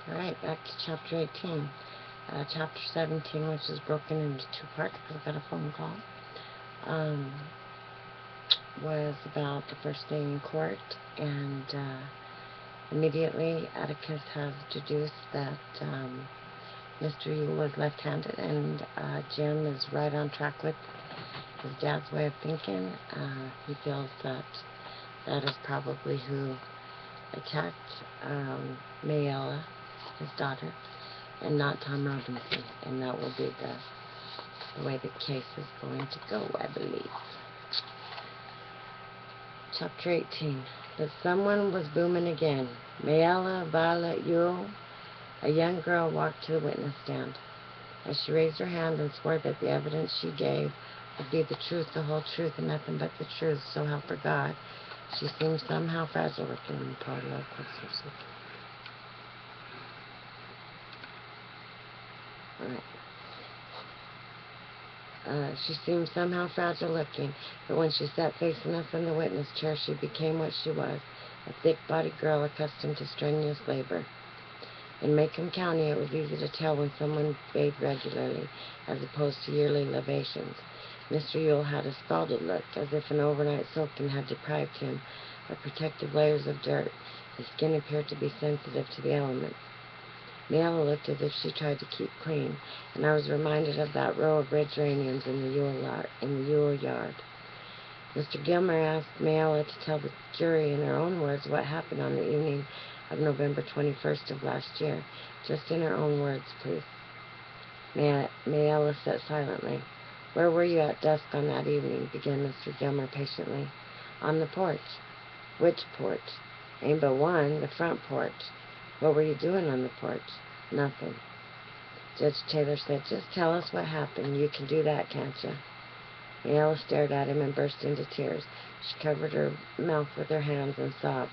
Alright, back to chapter 18. Chapter 17, which is broken into two parts because I got a phone call, um, was about the first day in court, and immediately Atticus has deduced that Mr. Yule was left-handed, and Jim is right on track with his dad's way of thinking. He feels that that is probably who attacked Mayella, his daughter, and not Tom Robinson, and that will be the way the case is going to go, I believe. Chapter 18. But someone was booming again. Mayella Violet Yule, a young girl, walked to the witness stand. As she raised her hand and swore that the evidence she gave would be the truth, the whole truth, and nothing but the truth, so help her God, she seemed somehow fragile looking. Part of she seemed somehow fragile looking, but when she sat facing us in the witness chair, she became what she was, a thick-bodied girl accustomed to strenuous labor. In Macomb County, it was easy to tell when someone bathed regularly, as opposed to yearly libations. Mr. Yule had a scalded look, as if an overnight soaking had deprived him of protective layers of dirt. His skin appeared to be sensitive to the elements. Mayella looked as if she tried to keep clean, and I was reminded of that row of red geraniums in the Yule yard. Mr. Gilmer asked Mayella to tell the jury in her own words what happened on the evening of November 21st of last year. Just in her own words, please. Mayella sat silently. Where were you at dusk on that evening? Began Mr. Gilmer patiently. On the porch. Which porch? Ain't but one, the front porch. What were you doing on the porch? Nothing. Judge Taylor said, just tell us what happened. You can do that, can't you? Mayella stared at him and burst into tears. She covered her mouth with her hands and sobbed.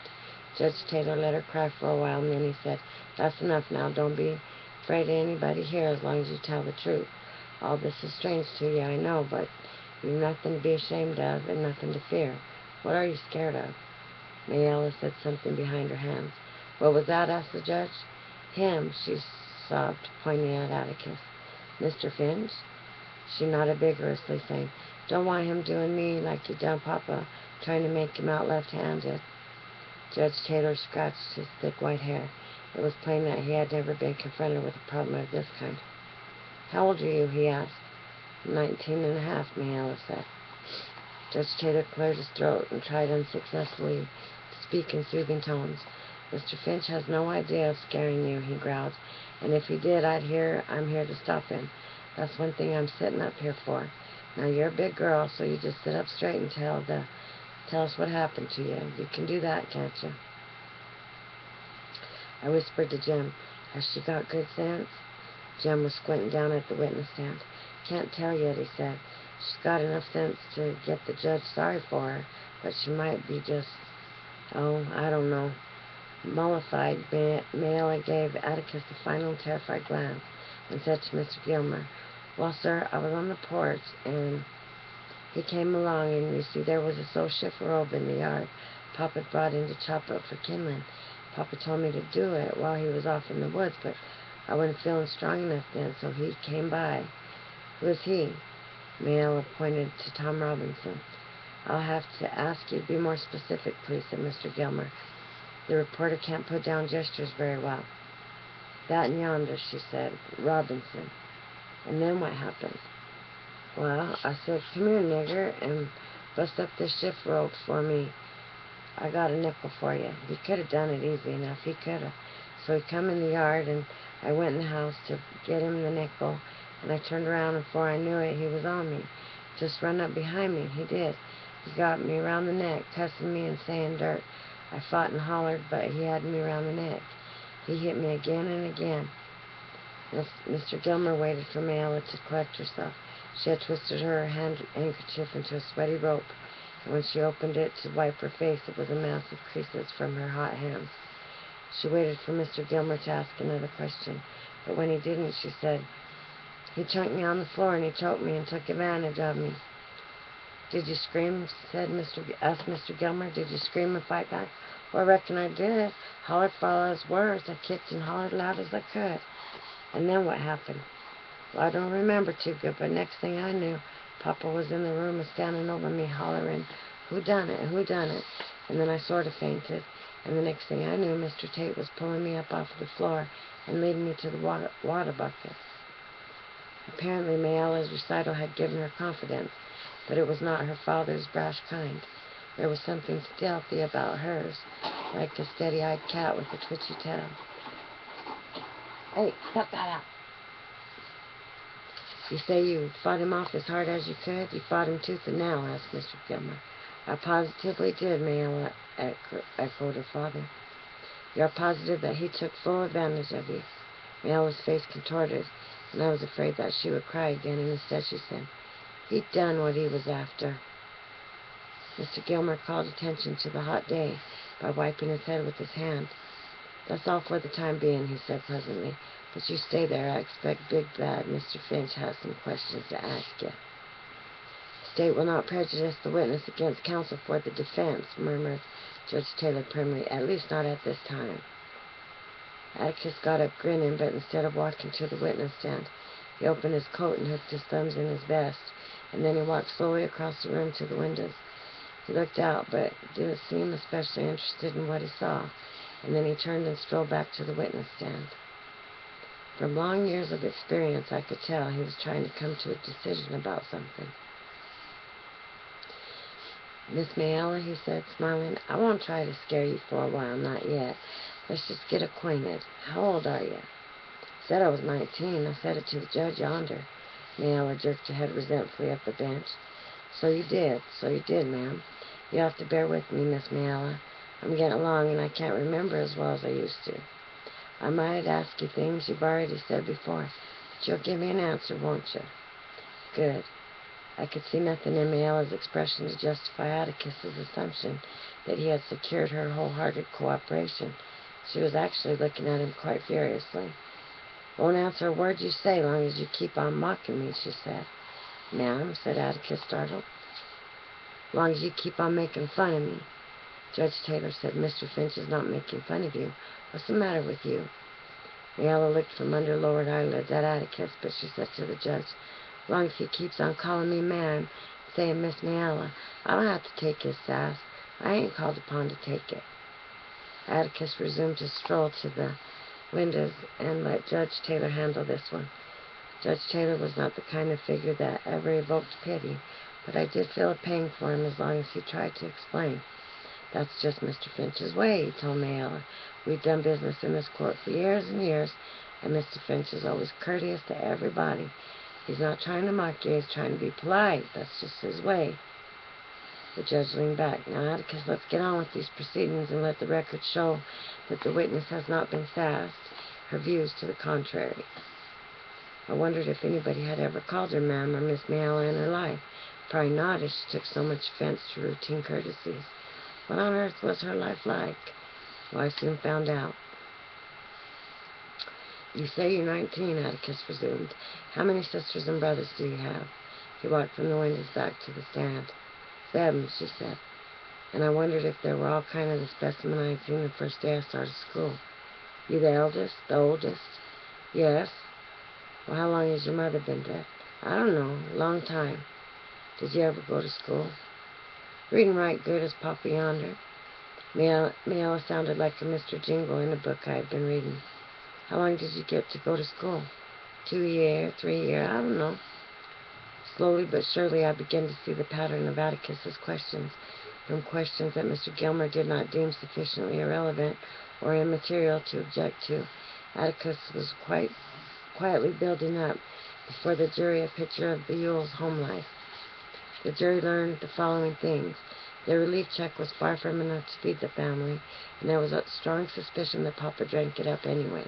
Judge Taylor let her cry for a while, and then he said, that's enough now. Don't be afraid of anybody here as long as you tell the truth. All this is strange to you, I know, but you've nothing to be ashamed of and nothing to fear. What are you scared of? Mayella said something behind her hands. What was that? Asked the judge. Him, she sobbed, pointing at Atticus. Mr. Finch? She nodded vigorously, saying, don't want him doing me like you done Papa, trying to make him out left-handed. Judge Taylor scratched his thick white hair. It was plain that he had never been confronted with a problem of this kind. How old are you? He asked. 19 and a half, Mayella said. Judge Taylor cleared his throat and tried unsuccessfully to speak in soothing tones. Mr. Finch has no idea of scaring you, he growled, and if he did, I'm here to stop him. That's one thing I'm sitting up here for. Now, you're a big girl, so you just sit up straight and tell us what happened to you. You can do that, can't you? I whispered to Jim, has she got good sense? Jim was squinting down at the witness stand. Can't tell yet, he said. She's got enough sense to get the judge sorry for her, but she might be just, I don't know. Mollified, Mayella gave Atticus a final terrified glance and said to Mr. Gilmer, well, sir, I was on the porch, and he came along, and you see there was a associate robe in the yard Papa had brought in to chop up for kindling. Papa told me to do it while he was off in the woods, but I wasn't feeling strong enough then, so he came by. Who is he? Mayella pointed to Tom Robinson. I'll have to ask you to be more specific, please, said Mr. Gilmer. The reporter can't put down gestures very well. That and yonder, she said. Robinson. And then what happened? Well, I said, come here, nigger, and bust up this shift rope for me. I got a nickel for you. He could have done it easy enough. He could have. So he come in the yard, and I went in the house to get him the nickel, and I turned around, and before I knew it, he was on me. Just run up behind me. He did. He got me around the neck, cussing me and saying dirt. I fought and hollered, but he had me around the neck. He hit me again and again. Mr. Gilmer waited for Mayella to collect herself. She had twisted her handkerchief into a sweaty rope, and when she opened it to wipe her face, it was a mass of creases from her hot hands. She waited for Mr. Gilmer to ask another question, but when he didn't, she said, he chunked me on the floor, and he choked me and took advantage of me. Did you scream? Asked Mr. Gilmer. Did you scream and fight back? Well, I reckon I did. Hollered for all I was worth. I kicked and hollered loud as I could. And then what happened? Well, I don't remember too good, but next thing I knew, Papa was in the room and standing over me hollering, "Who done it? Who done it?" And then I sort of fainted. And the next thing I knew, Mr. Tate was pulling me up off the floor and leading me to the water bucket. Apparently, Mayella's recital had given her confidence, but it was not her father's brash kind. There was something stealthy about hers, like a steady-eyed cat with a twitchy tail. Hey, cut that out. You say you fought him off as hard as you could? You fought him tooth and nail, asked Mr. Gilmer. I positively did, Mayella echoed her father. You're positive that he took full advantage of you? Mayella's face contorted, and I was afraid that she would cry again, and instead she said, He'd done what he was after. Mr. Gilmer called attention to the hot day by wiping his head with his hand. That's all for the time being, he said pleasantly. But you stay there. I expect Big Bad Mr. Finch has some questions to ask you. The state will not prejudice the witness against counsel for the defense, murmured Judge Taylor primly, at least not at this time. Atticus got up grinning, but instead of walking to the witness stand, he opened his coat and hooked his thumbs in his vest, and then he walked slowly across the room to the windows. He looked out, but didn't seem especially interested in what he saw, and then he turned and strolled back to the witness stand. From long years of experience, I could tell he was trying to come to a decision about something. Miss Mayella, he said, smiling, I won't try to scare you for a while, not yet. Let's just get acquainted. How old are you? Said I was 19. I said it to the judge yonder. Mayella jerked her head resentfully up the bench. So you did, ma'am. You have to bear with me, Miss Mayella. I'm getting along, and I can't remember as well as I used to. I might ask you things you've already said before, but you'll give me an answer, won't you? Good. I could see nothing in Mayella's expression to justify Atticus's assumption that he had secured her wholehearted cooperation. She was actually looking at him quite furiously. Won't answer a word you say long as you keep on mocking me, she said. Ma'am, said Atticus, startled. Long as you keep on making fun of me. Judge Taylor said, Mr. Finch is not making fun of you. What's the matter with you? Mayella looked from under lowered eyelids at Atticus, but she said to the judge, long as he keeps on calling me ma'am, saying Miss Mayella, I don't have to take his sass. I ain't called upon to take it. Atticus resumed his stroll to the windows and let Judge Taylor handle this one. Judge Taylor was not the kind of figure that ever evoked pity, but I did feel a pang for him as long as he tried to explain. That's just Mr. Finch's way, he told Mayella. We've done business in this court for years and years, and Mr. Finch is always courteous to everybody. He's not trying to mock you, he's trying to be polite. That's just his way. The judge leaned back. Now, Atticus, let's get on with these proceedings and let the record show that the witness has not been sassed, her views to the contrary. I wondered if anybody had ever called her ma'am or Miss Mayella in her life. Probably not, as she took so much offense to routine courtesies. What on earth was her life like? Well, I soon found out. You say you're 19, Atticus resumed. How many sisters and brothers do you have? He walked from the windows back to the stand. 7, she said. And I wondered if they were all kind of the specimen I had seen the first day I started school. You the eldest? The oldest? Yes. Well, how long has your mother been dead? I don't know. A long time. Did you ever go to school? Reading right good as Papa yonder. Mayella sounded like a Mr. Jingle in a book I had been reading. How long did you get to go to school? 2 year, 3 year, I don't know. Slowly but surely I began to see the pattern of Atticus's questions, from questions that Mr. Gilmer did not deem sufficiently irrelevant or immaterial to object to. Atticus was quietly building up before the jury a picture of the Yule's home life. The jury learned the following things. The relief check was far from enough to feed the family, and there was a strong suspicion that Papa drank it up anyway.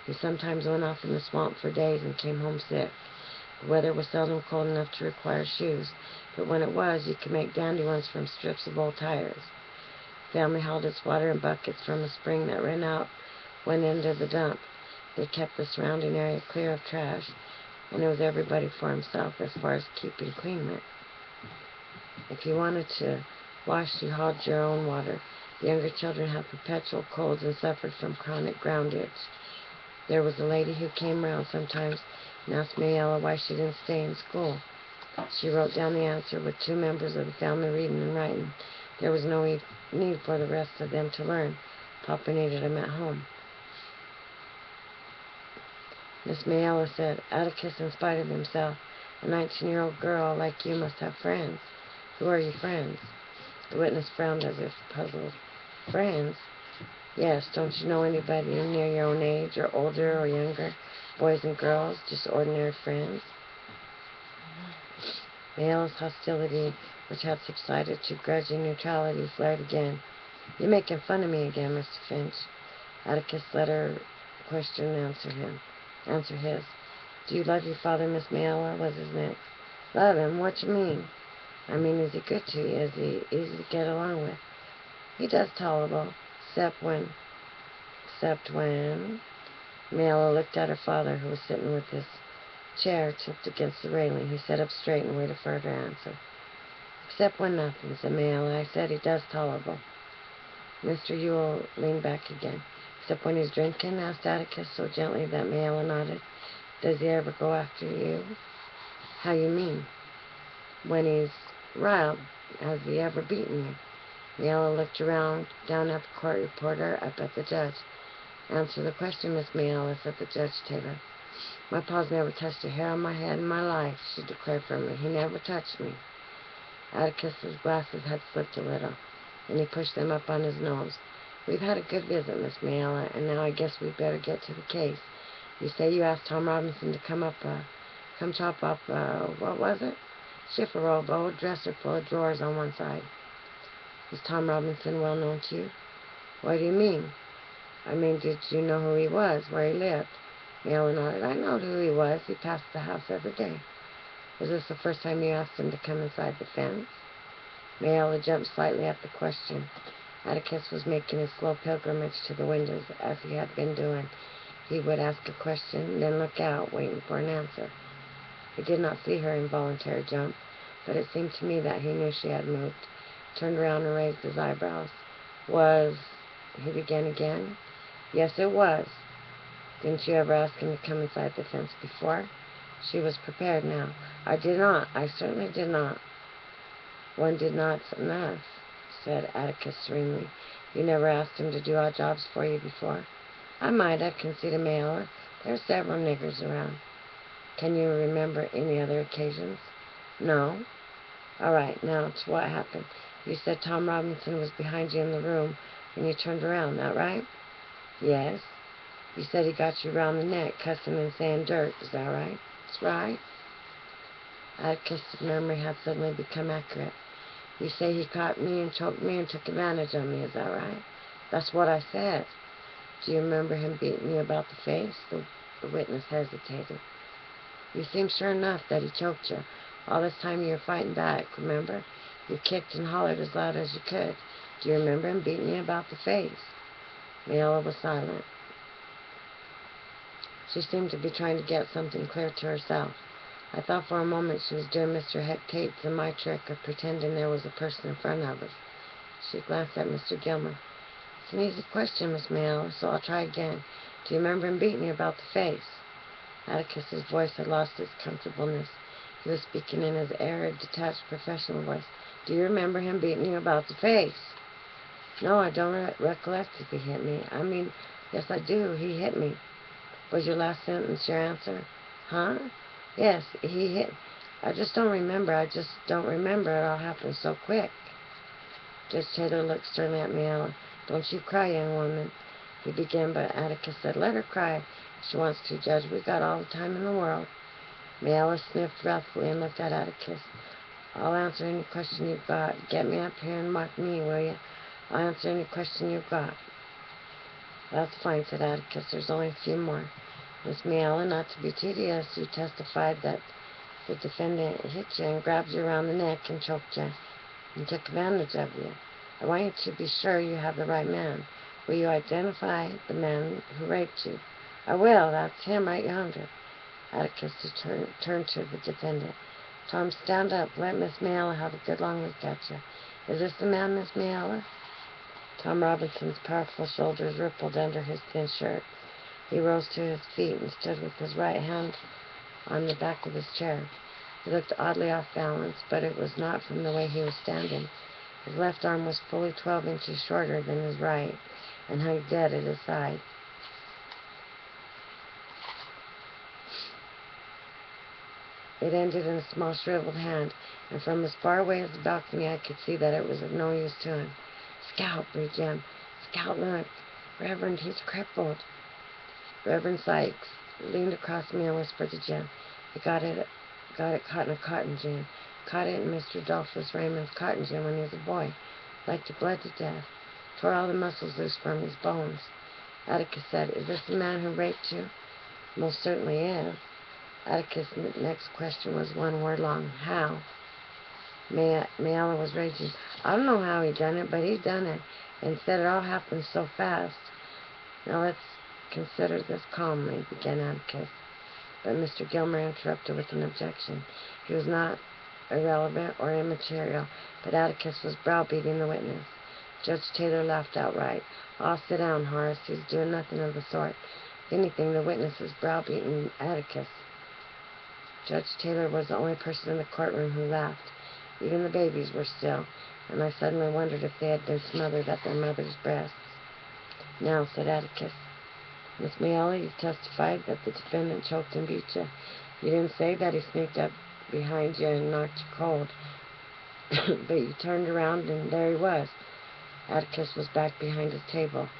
He sometimes went off in the swamp for days and came home sick. The weather was seldom cold enough to require shoes, but when it was, you could make dandy ones from strips of old tires. The family hauled its water in buckets from a spring that ran out one end of the dump. They kept the surrounding area clear of trash, and it was everybody for himself as far as keeping clean went. If you wanted to wash, you hauled your own water. The younger children had perpetual colds and suffered from chronic ground itch. There was a lady who came round sometimes and asked Mayella why she didn't stay in school. She wrote down the answer with 2 members of the family reading and writing. There was no need for the rest of them to learn. Papa needed them at home. Miss Mayella said, Atticus, in spite of himself, a 19-year-old girl like you must have friends. Who are your friends? The witness frowned as if puzzled. Friends? Yes, don't you know anybody near your own age, or older or younger? Boys and girls, just ordinary friends? Mayella's hostility, which had subsided to grudging neutrality, flared again. You're making fun of me again, Mr. Finch. Atticus let her question answer his. Do you love your father, Miss Mayella? Was his next. Love him? What you mean? I mean, is he good to you? Is he easy to get along with? He does tolerable, except when... Mayella looked at her father, who was sitting with his chair tipped against the railing. He sat up straight and waited for her to answer. Except when nothing, said Mayella. I said he does tolerable. Mr. Ewell leaned back again. Except when he's drinking? Asked Atticus so gently that Mayella nodded. Does he ever go after you? How you mean? When he's riled, has he ever beaten you? Mayella looked around, down at the court reporter, up at the judge. Answer the question, Miss Mayella, said the judge Taylor. My pa's never touched a hair on my head in my life, she declared firmly. He never touched me. Atticus's glasses had slipped a little, and he pushed them up on his nose. We've had a good visit, Miss Mayella, and now I guess we'd better get to the case. You say you asked Tom Robinson to come chop up, what was it? Chifforobe, old dresser full of drawers on one side. Is Tom Robinson well known to you? What do you mean? I mean, did you know who he was, where he lived? Mayella nodded. I know who he was. He passed the house every day. Was this the first time you asked him to come inside the fence? Mayella jumped slightly at the question. Atticus was making his slow pilgrimage to the windows, as he had been doing. He would ask a question, then look out, waiting for an answer. He did not see her involuntary jump, but it seemed to me that he knew she had moved. Turned around and raised his eyebrows. He began again. Yes, it was. Didn't you ever ask him to come inside the fence before? She was prepared now. I did not. I certainly did not. One did not enough, said Atticus serenely. You never asked him to do odd jobs for you before? I might have, conceded Mayella. There are several niggers around. Can you remember any other occasions? No. All right, now to what happened. You said Tom Robinson was behind you in the room when you turned around, that right? Yes. You said he got you round the neck, cussing and saying dirt, is that right? That's right. Atticus' memory had suddenly become accurate. You say he caught me and choked me and took advantage of me, is that right? That's what I said. Do you remember him beating you about the face? The witness hesitated. You seem sure enough that he choked you. All this time you were fighting back, remember? You kicked and hollered as loud as you could. Do you remember him beating you about the face? Mayella was silent. She seemed to be trying to get something clear to herself. I thought for a moment she was doing Mr. Heck Tate's and my trick of pretending there was a person in front of us. She glanced at Mr. Gilmer. It's an easy question, Miss Mayella, so I'll try again. Do you remember him beating you about the face? Atticus's voice had lost its comfortableness. He was speaking in his arid, detached, professional voice. Do you remember him beating you about the face? No, I don't recollect if he hit me. I mean, yes, I do. He hit me. Was your last sentence your answer? Huh? Yes, he hit. I just don't remember. It all happened so quick. Judge Taylor looked sternly at Mayella. Don't you cry, young woman. He began, but Atticus said, let her cry. If she wants to, Judge. We got all the time in the world. Mayella sniffed wrathfully and looked at Atticus. I'll answer any question you've got. Get me up here and mock me, will you? I'll answer any question you've got. That's fine, said Atticus. There's only a few more. Miss Mayella, not to be tedious, you testified that the defendant hit you and grabbed you around the neck and choked you and took advantage of you. I want you to be sure you have the right man. Will you identify the man who raped you? I will. That's him right yonder. Atticus turned to the defendant. Tom, stand up. Let Miss Mayella have a good long look at you. Is this the man, Miss Mayella? Tom Robinson's powerful shoulders rippled under his thin shirt. He rose to his feet and stood with his right hand on the back of his chair. He looked oddly off balance, but it was not from the way he was standing. His left arm was fully 12 inches shorter than his right and hung dead at his side. It ended in a small shriveled hand, and from as far away as the balcony I could see that it was of no use to him. "Scout," breathed Jim. "Scout, look. Reverend, he's crippled." Reverend Sykes leaned across me and whispered to Jim. "He got it caught in a cotton gin. Caught it in Mr. Adolphus Raymond's cotton gin when he was a boy. Liked to bled to death. Tore all the muscles loose from his bones." Atticus said, "Is this the man who raped you?" "Most certainly is." Atticus' next question was one word long. "How?" Mayella was raging. "I don't know how he done it, but he done it, and said it all happened so fast." "Now let's consider this calmly," began Atticus. But Mr. Gilmer interrupted with an objection. He was not irrelevant or immaterial, but Atticus was browbeating the witness. Judge Taylor laughed outright. "I'll sit down, Horace. He's doing nothing of the sort. If anything, the witness is browbeating Atticus." Judge Taylor was the only person in the courtroom who laughed. Even the babies were still, and I suddenly wondered if they had been smothered at their mother's breasts. "Now," said Atticus, "Miss Mayella, you testified that the defendant choked and beat you. You didn't say that he sneaked up behind you and knocked you cold, but you turned around and there he was." Atticus was back behind his table,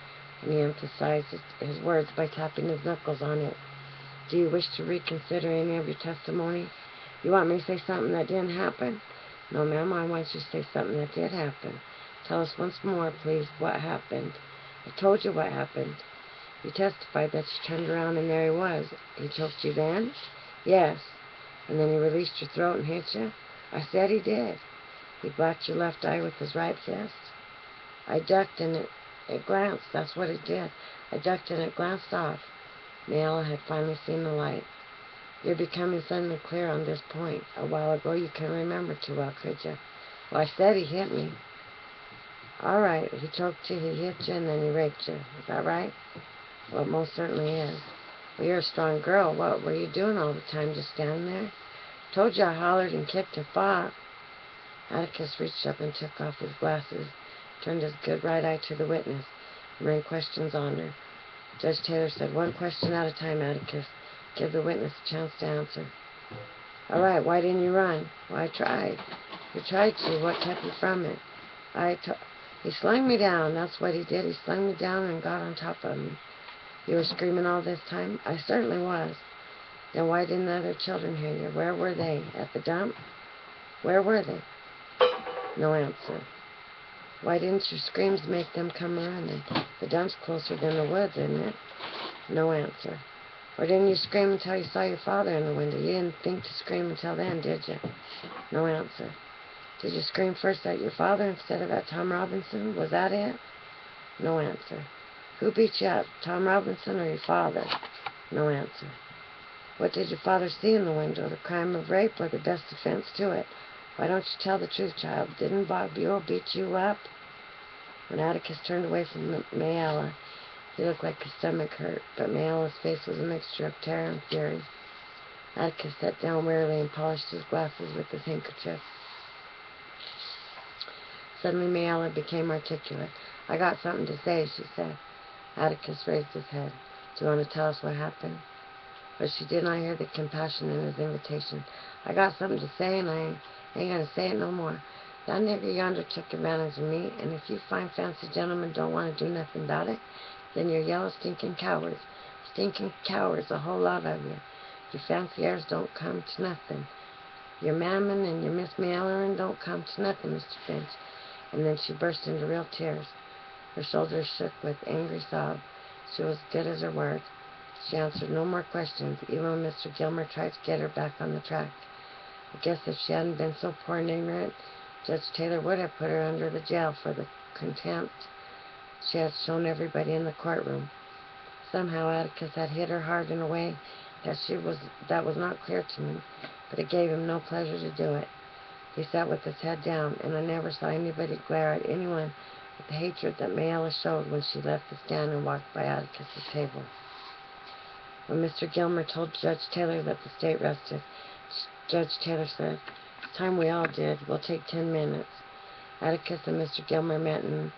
and he emphasized his words by tapping his knuckles on it. "Do you wish to reconsider any of your testimony? You want me to say something that didn't happen?" "No, ma'am, I want you to say something that did happen. Tell us once more, please, what happened." "I told you what happened." "You testified that you turned around and there he was. He choked you then?" "Yes." "And then he released your throat and hit you?" "I said he did." "He blacked your left eye with his right fist?" "I ducked and it glanced. That's what it did. I ducked and it glanced off." Mayella had finally seen the light. "You're becoming suddenly clear on this point. A while ago you couldn't remember too well, could you?" "Well, I said he hit me." "All right. He choked you, he hit you, and then he raped you. Is that right?" "Well, it most certainly is." "Well, you're a strong girl. What were you doing all the time? Just standing there?" "Told you I hollered and kicked and fought." Atticus reached up and took off his glasses, turned his good right eye to the witness, and ran questions on her. Judge Taylor said, "One question at a time, Atticus. Give the witness a chance to answer." "All right, why didn't you run?" "Well, I tried." "You tried to. What kept you from it?" He slung me down. That's what he did. He slung me down and got on top of me." "You were screaming all this time?" "I certainly was." "Then why didn't the other children hear you? Where were they? At the dump?" "Where were they?" No answer. "Why didn't your screams make them come running? The dump's closer than the woods, isn't it?" No answer. "Or didn't you scream until you saw your father in the window? You didn't think to scream until then, did you?" No answer. "Did you scream first at your father instead of at Tom Robinson? Was that it?" No answer. "Who beat you up, Tom Robinson or your father?" No answer. "What did your father see in the window, the crime of rape or the best defense to it? Why don't you tell the truth, child? Didn't Bob Buell beat you up?" When Atticus turned away from Mayella, he looked like his stomach hurt, but Mayella's face was a mixture of terror and fury. Atticus sat down wearily and polished his glasses with his handkerchief. Suddenly Mayella became articulate. "I got something to say," she said. Atticus raised his head. "Do you want to tell us what happened?" But she did not hear the compassion in his invitation. "I got something to say, and I ain't going to say it no more. That nigger yonder took advantage of me, and if you fine fancy gentlemen don't want to do nothing about it, then you're yellow stinking cowards. Stinking cowards, the whole lot of you. Your fancy airs don't come to nothing. Your mammon and your Miss Mayella don't come to nothing, Mr. Finch." And then she burst into real tears. Her shoulders shook with angry sobs. She was good as her word. She answered no more questions, even when Mr. Gilmer tried to get her back on the track. I guess if she hadn't been so poor and ignorant, Judge Taylor would have put her under the jail for the contempt she had shown everybody in the courtroom. Somehow Atticus had hit her hard in a way that was not clear to me, but it gave him no pleasure to do it. He sat with his head down, and I never saw anybody glare at anyone with the hatred that Mayella showed when she left the stand and walked by Atticus's table. When Mr. Gilmer told Judge Taylor that the state rested, Judge Taylor said, "It's time we all did. We'll take 10 minutes." Atticus and Mr. Gilmer met in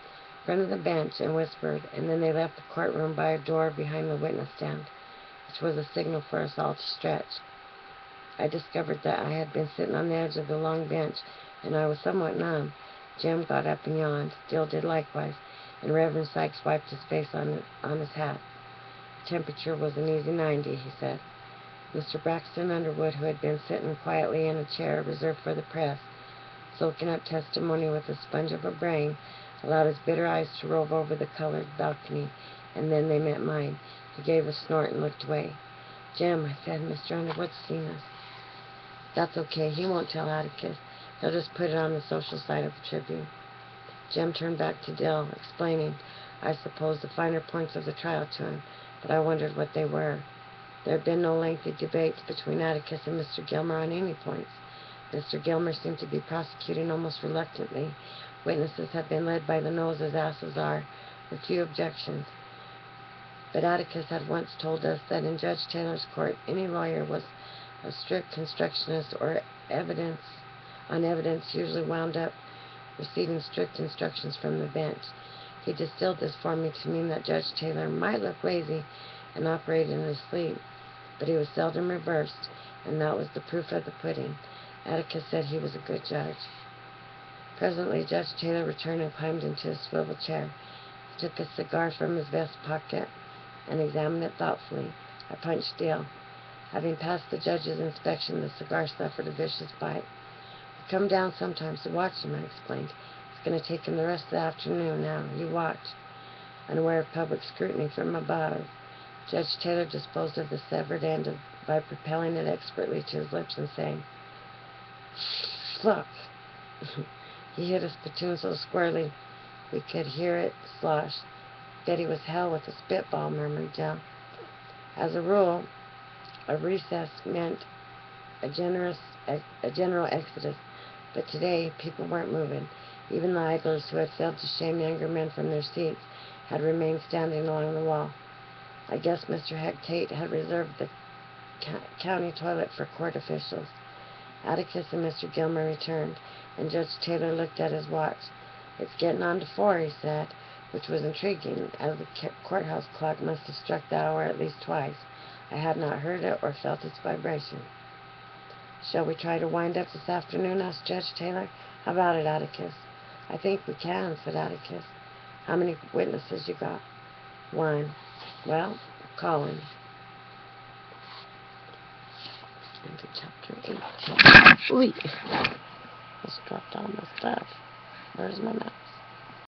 front of the bench and whispered, and then they left the courtroom by a door behind the witness stand, which was a signal for us all to stretch. I discovered that I had been sitting on the edge of the long bench, and I was somewhat numb. Jim got up and yawned. Dill did likewise, and Reverend Sykes wiped his face on his hat. The temperature was an easy 90, he said. Mr. Braxton Underwood, who had been sitting quietly in a chair reserved for the press, soaking up testimony with a sponge of a brain, allowed his bitter eyes to rove over the colored balcony, and then they met mine. He gave a snort and looked away. "Jim," I said, "Mr. Underwood's seen us." "That's okay. He won't tell Atticus. He'll just put it on the social side of the Tribune." Jim turned back to Dill, explaining, I suppose, the finer points of the trial to him, but I wondered what they were. There had been no lengthy debates between Atticus and Mr. Gilmer on any points. Mr. Gilmer seemed to be prosecuting almost reluctantly. Witnesses had been led by the nose as asses are, with few objections. But Atticus had once told us that in Judge Taylor's court any lawyer was a strict constructionist or evidence usually wound up receiving strict instructions from the bench. He distilled this for me to mean that Judge Taylor might look lazy and operate in his sleep, but he was seldom reversed, and that was the proof of the pudding. Atticus said he was a good judge. Presently Judge Taylor returned and climbed into his swivel chair. He took a cigar from his vest pocket and examined it thoughtfully. I punched Dill. Having passed the judge's inspection, the cigar suffered a vicious bite. "We come down sometimes to watch him," I explained. "It's going to take him the rest of the afternoon now. You watch." Unaware of public scrutiny from above, Judge Taylor disposed of the severed end by propelling it expertly to his lips and saying, "Look." He hit a spittoon so squarely we could hear it slosh. "Bet he was hell with a spitball," murmured Dill. As a rule, a recess meant a general exodus, but today people weren't moving. Even the idlers who had failed to shame younger men from their seats had remained standing along the wall. I guess Mr. Heck Tate had reserved the county toilet for court officials. Atticus and Mr. Gilmer returned, and Judge Taylor looked at his watch. "It's getting on to 4, he said, which was intriguing, as the courthouse clock must have struck the hour at least twice. I had not heard it or felt its vibration. "Shall we try to wind up this afternoon?" asked Judge Taylor. "How about it, Atticus?" "I think we can," said Atticus. "How many witnesses you got?" "One." "Well, call him." Into chapter 18. Ooh, just dropped all my stuff. Where's my map?